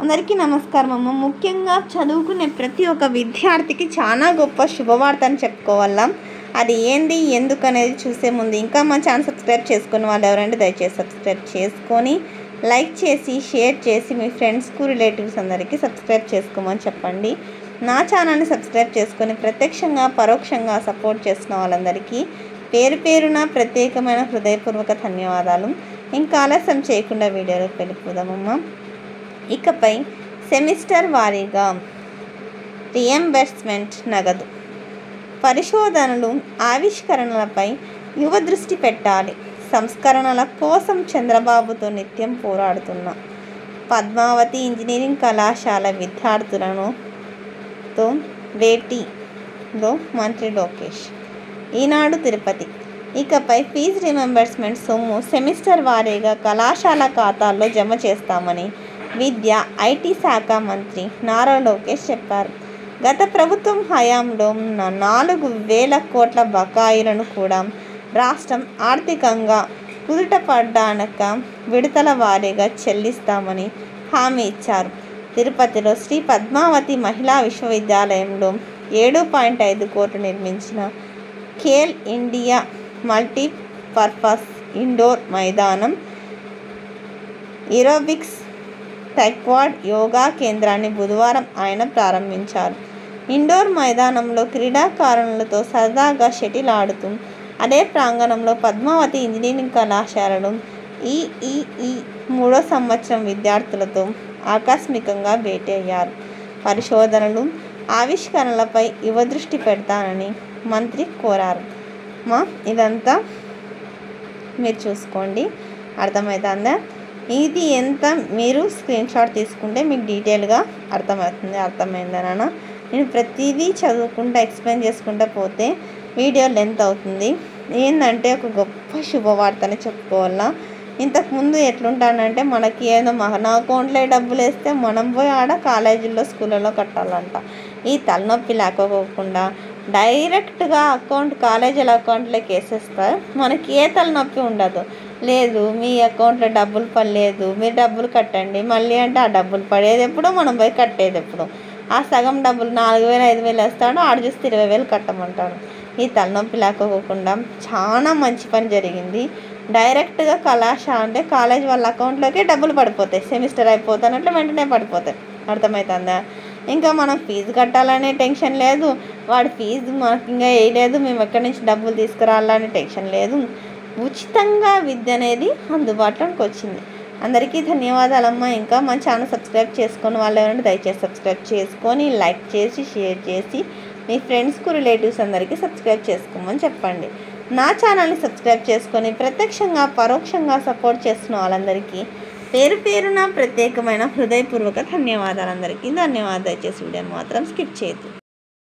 అందరికీ నమస్కారం అమ్మ. ముఖ్యంగా చదువుకునే ప్రతి ఒక్క విద్యార్థికి చాలా గొప్ప శుభవార్త అని చెప్పుకోవాలా. అది ఏంది ఎందుకు అనేది చూసే ముందు ఇంకా మా ఛానల్ సబ్స్క్రైబ్ చేసుకుని వాళ్ళు ఎవరంటే దయచేసి సబ్స్క్రైబ్ చేసుకొని లైక్ చేసి షేర్ చేసి మీ ఫ్రెండ్స్కు రిలేటివ్స్ అందరికీ సబ్స్క్రైబ్ చేసుకోమని చెప్పండి. నా ఛానల్ని సబ్స్క్రైబ్ చేసుకొని ప్రత్యక్షంగా పరోక్షంగా సపోర్ట్ చేసిన వాళ్ళందరికీ పేరు పేరున ప్రత్యేకమైన హృదయపూర్వక ధన్యవాదాలు. ఇంకా ఆలస్యం చేయకుండా వీడియోలోకి వెళ్ళిపోదామమ్మా. ఇకపై సెమిస్టర్ వారీగా రియంబర్స్మెంట్ నగదు పరిశోధనలు ఆవిష్కరణలపై యువ దృష్టి పెట్టాలి. సంస్కరణల కోసం చంద్రబాబుతో నిత్యం పోరాడుతున్న పద్మావతి ఇంజనీరింగ్ కళాశాల విద్యార్థులను భేటీలో మంత్రి లోకేష్. ఈనాడు తిరుపతి. ఇకపై ఫీజు రియంబర్స్మెంట్ సొమ్ము సెమిస్టర్ వారీగా కళాశాల ఖాతాల్లో జమ చేస్తామని విద్యా ఐటీ శాఖ మంత్రి నారా లోకేష్ చెప్పారు. గత ప్రభుత్వం హయాంలో ఉన్న 4,000 కోట్ల బకాయిలను కూడా రాష్ట్రం ఆర్థికంగా కుదుటపడ్డాక విడతల వారీగా చెల్లిస్తామని హామీ ఇచ్చారు. తిరుపతిలో శ్రీ పద్మావతి మహిళా విశ్వవిద్యాలయంలో 7.5 కోట్లు నిర్మించిన ఖేల్ ఇండియా మల్టీపర్పస్ ఇండోర్ మైదానం, ఏరోబిక్స్, టైక్వాండో, యోగా కేంద్రాన్ని బుధవారం ఆయన ప్రారంభించారు. ఇండోర్ మైదానంలో క్రీడాకారులతో సరదాగా షటిల్ ఆడుతూ అదే ప్రాంగణంలో పద్మావతి ఇంజనీరింగ్ కళాశాలలో ఈఈఈ 3వ సంవత్సరం విద్యార్థులతో ఆకస్మికంగా భేటీ అయ్యారు. పరిశోధనలు ఆవిష్కరణలపై యువ దృష్టి పెడతానని మంత్రి కోరారు. ఇదంతా మీరు చూసుకోండి, అర్థమవుతుందా? ఇది ఎంత మీరు స్క్రీన్ షాట్ తీసుకుంటే మీకు డీటెయిల్గా అర్థమైందా నాన్న? నేను ప్రతిదీ చదువుకుంటూ ఎక్స్ప్లెయిన్ చేసుకుంటూ పోతే వీడియో లెంత్ అవుతుంది. ఏంటంటే ఒక గొప్ప శుభవార్తని చెప్పుకోవాలా. ఇంతకుముందు ఎట్లుంటానంటే మనకి ఏదో మన అకౌంట్లో డబ్బులు వేస్తే మనం పోయి ఆడ కాలేజీల్లో స్కూళ్ళలో కట్టాలంట. ఈ తలనొప్పి లేకపోకుండా డైరెక్ట్గా కాలేజీల అకౌంట్లోకి వేసేస్తారు. మనకి ఏ తలనొప్పి ఉండదు. లేదు మీ అకౌంట్లో డబ్బులు పడలేదు, మీరు డబ్బులు కట్టండి మళ్ళీ అంటే ఆ డబ్బులు పడేది ఎప్పుడు, మనం పోయి కట్టేది ఎప్పుడు. ఆ సగం డబ్బులు 4,000 5,000 వేస్తాడు, ఆడు చూస్తే 20,000 కట్టమంటాడు. ఈ తలనొప్పి లేకపోకుండా చాలా మంచి పని జరిగింది. డైరెక్ట్గా కాలేజ్ వాళ్ళ అకౌంట్లోకి డబ్బులు పడిపోతాయి. సెమిస్టర్ అయిపోతానట్లు వెంటనే పడిపోతాయి. అర్థమవుతుందా? ఇంకా మనం ఫీజు కట్టాలనే టెన్షన్ లేదు, వాడి ఫీజు మనకి ఇంకా వేయలేదు, మేము ఎక్కడి నుంచి డబ్బులు తీసుకురావాలనే టెన్షన్ లేదు. ఉచితంగా విద్య అనేది అందుబాటులోకి వచ్చింది. అందరికీ ధన్యవాదాలమ్మా. ఇంకా మా ఛానల్ సబ్స్క్రైబ్ చేసుకొని వాళ్ళు ఎవరంటే దయచేసి సబ్స్క్రైబ్ చేసుకొని లైక్ చేసి షేర్ చేసి మీ ఫ్రెండ్స్కు రిలేటివ్స్ అందరికీ సబ్స్క్రైబ్ చేసుకోమని చెప్పండి. నా ఛానల్ని సబ్స్క్రైబ్ చేసుకొని ప్రత్యక్షంగా పరోక్షంగా సపోర్ట్ చేస్తున్న వాళ్ళందరికీ పేరు పేరున ప్రత్యేకమైన హృదయపూర్వక ధన్యవాదాలు. అందరికీ ధన్యవాదాలు. దయచేసి వీడియోని మాత్రం స్కిప్ చేయొద్దు.